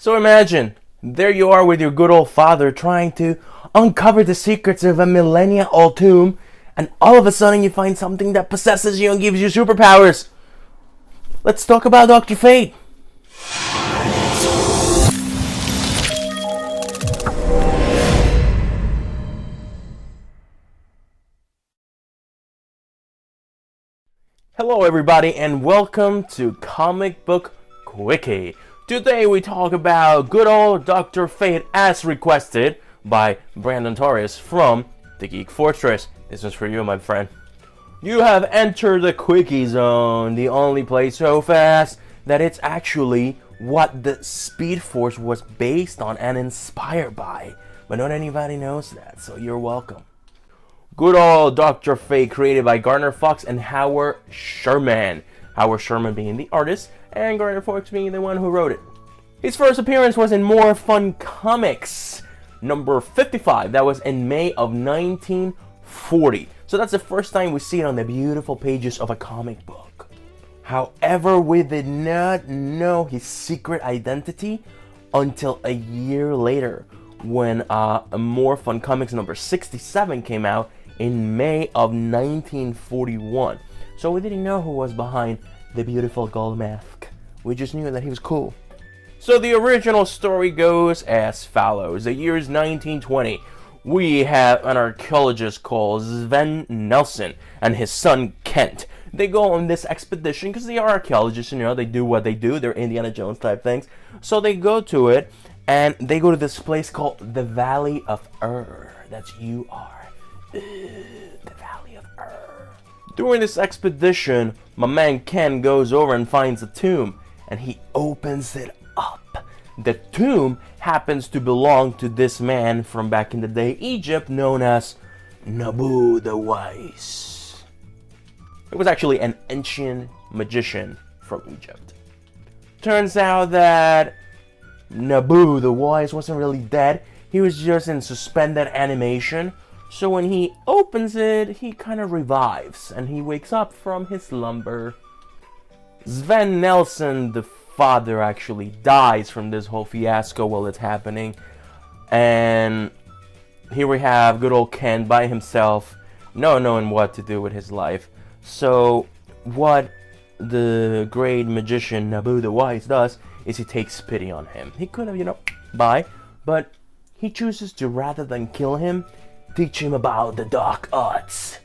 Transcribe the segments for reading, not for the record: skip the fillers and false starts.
So imagine, there you are with your good old father trying to uncover the secrets of a millennia-old tomb, and all of a sudden you find something that possesses you and gives you superpowers. Let's talk about Dr. Fate. Hello everybody and welcome to Comic Book Quickie. Today we talk about good old Dr. Fate as requested by Brandon Torres from the Geek Fortress. This is for you, my friend. You have entered the Quickie Zone, the only place so fast that it's actually what the Speed Force was based on and inspired by. But not anybody knows that, so you're welcome. Good old Dr. Fate, created by Gardner Fox and Howard Sherman. Howard Sherman being the artist, and Gardner Fox being the one who wrote it. His first appearance was in More Fun Comics, number 55. That was in May of 1940. So that's the first time we see it on the beautiful pages of a comic book. However, we did not know his secret identity until a year later, when More Fun Comics number 67 came out in May of 1941. So we didn't know who was behind the beautiful gold mask. We just knew that he was cool. So the original story goes as follows. The year is 1920. We have an archaeologist called Sven Nelson and his son Kent. They go on this expedition because they are archaeologists, you know, they do what they do. They're Indiana Jones type things. So they go to it and they go to this place called the Valley of Ur. That's U-R. The Valley of Ur. During this expedition, my man Ken goes over and finds a tomb, and he opens it up. The tomb happens to belong to this man from back in the day, Egypt, known as Nabu the Wise. It was actually an ancient magician from Egypt. Turns out that Nabu the Wise wasn't really dead. He was just in suspended animation. So when he opens it, he kind of revives and he wakes up from his slumber. Sven Nelson, the father, actually dies from this whole fiasco while it's happening. And here we have good old Ken by himself, not knowing what to do with his life. So what the great magician Nabu the Wise does is he takes pity on him. He could have, bye, but he chooses to, rather than kill him, teach him about the dark arts.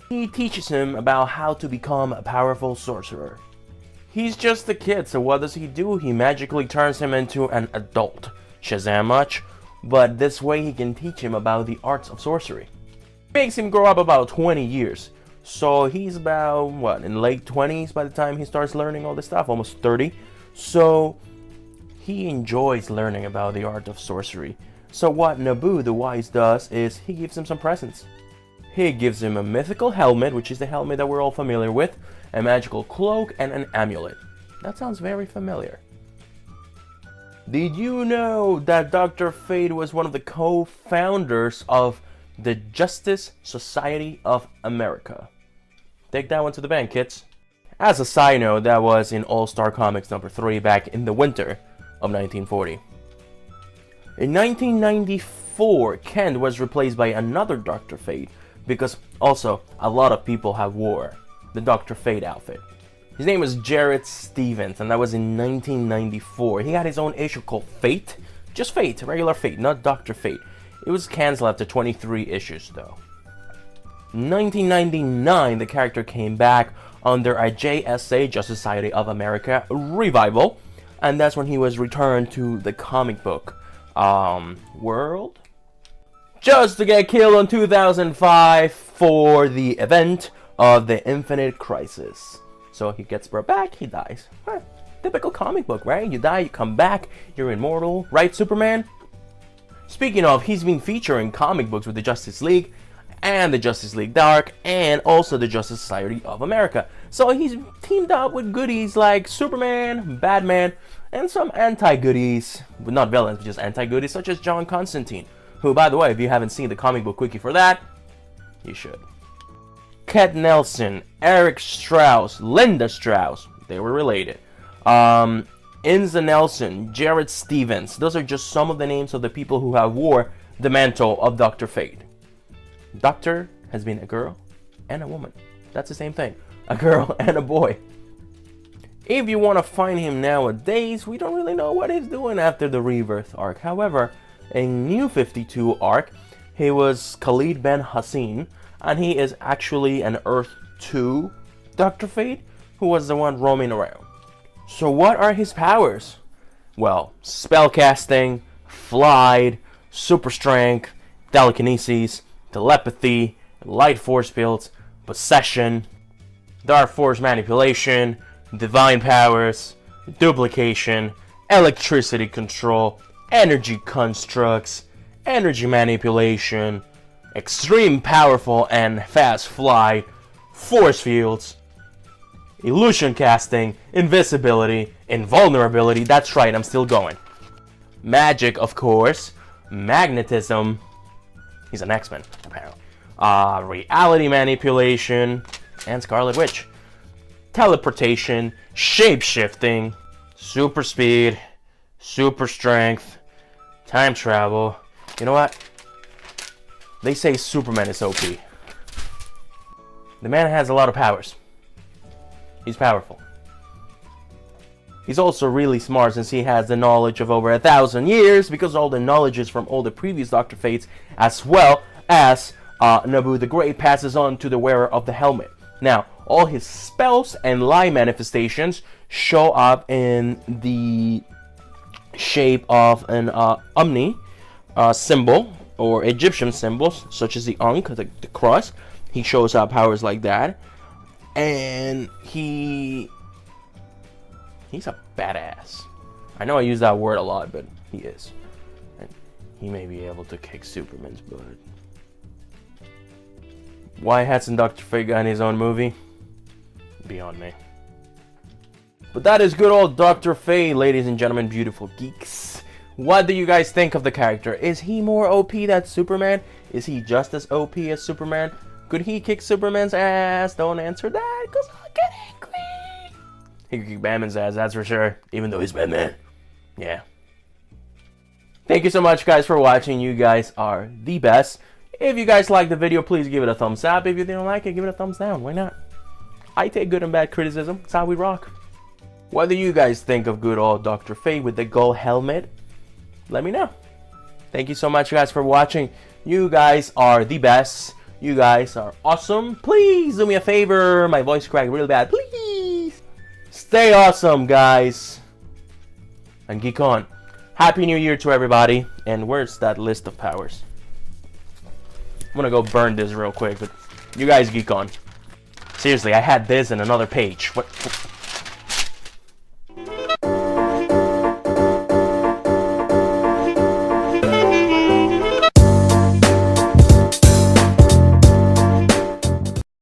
He teaches him about how to become a powerful sorcerer. He's just a kid, so what does he do? He magically turns him into an adult. Shazam much? But this way he can teach him about the arts of sorcery. Makes him grow up about 20 years. So he's about, in late 20s by the time he starts learning all this stuff, almost 30. So he enjoys learning about the art of sorcery. So what Nabu the Wise does is he gives him some presents. He gives him a mythical helmet, which is the helmet that we're all familiar with, a magical cloak, and an amulet. That sounds very familiar. Did you know that Dr. Fate was one of the co-founders of the Justice Society of America? Take that one to the bank, kids. As a side note, that was in All-Star Comics number 3 back in the winter of 1940. In 1994, Kent was replaced by another Dr. Fate because also a lot of people have wore the Dr. Fate outfit. His name was Jared Stevens, and that was in 1994. He had his own issue called Fate, just Fate, regular Fate, not Dr. Fate. It was canceled after 23 issues though. In 1999, the character came back under a JSA, Justice Society of America, revival, and that's when he was returned to the comic book world, just to get killed in 2005 for the event of the Infinite Crisis. So he gets brought back, he dies. Typical comic book, right? You die, you come back, you're immortal, right, Superman? Speaking of, he's been featured in comic books with the Justice League and the Justice League Dark and also the Justice Society of America. So he's teamed up with goodies like Superman, Batman, and some anti-goodies, not villains, but just anti-goodies such as John Constantine, who, by the way, if you haven't seen the comic book Quickie for that, you should. Ket Nelson, Eric Strauss, Linda Strauss, they were related. Inza Nelson, Jared Stevens. Those are just some of the names of the people who have wore the mantle of Dr. Fate. Doctor has been a girl and a woman. That's the same thing. A girl and a boy. If you want to find him nowadays, we don't really know what he's doing after the Rebirth arc. However, in New 52 arc, he was Khalid Ben Hassin, and he is actually an Earth 2 Dr. Fate, who was the one roaming around. So what are his powers? Well, spellcasting, flight, super strength, telekinesis, telepathy, light force fields, possession, dark force manipulation, divine powers, duplication, electricity control, energy constructs, energy manipulation, extreme powerful and fast flight, force fields, illusion casting, invisibility, invulnerability. That's right, I'm still going. Magic, of course, magnetism. He's an X-Men, apparently. Reality manipulation, and Scarlet Witch. Teleportation, shape-shifting, super speed, super strength, time travel. You know what? They say Superman is OP. The man has a lot of powers. He's powerful. He's also really smart since he has the knowledge of over 1,000 years, because all the knowledge is from all the previous Dr. Fates, as well as Nabu the Great passes on to the wearer of the helmet. Now, all his spells and lie manifestations show up in the shape of an Omni symbol, or Egyptian symbols, such as the Ankh, the cross. He shows up powers like that. And he's a badass. I know I use that word a lot, but he is. And he may be able to kick Superman's butt. Why hasn't Dr. Fate gotten his own movie? Beyond me. But that is good old Dr. Fate, ladies and gentlemen, beautiful geeks. What do you guys think of the character? Is he more OP than Superman? Is he just as OP as Superman? Could he kick Superman's ass? Don't answer that, because I'll get angry. He could kick Batman's ass, that's for sure. Even though he's Batman. Yeah. Thank you so much, guys, for watching. You guys are the best. If you guys liked the video, please give it a thumbs up. If you didn't like it, give it a thumbs down. Why not? I take good and bad criticism. It's how we rock. What do you guys think of good old Dr. Fate with the gold helmet? Let me know. Thank you so much, guys, for watching. You guys are the best. You guys are awesome. Please do me a favor. My voice cracked really bad. Please stay awesome, guys. And geek on. Happy New Year to everybody. And where's that list of powers? I'm gonna go burn this real quick, but you guys geek on. Seriously, I had this in another page. What?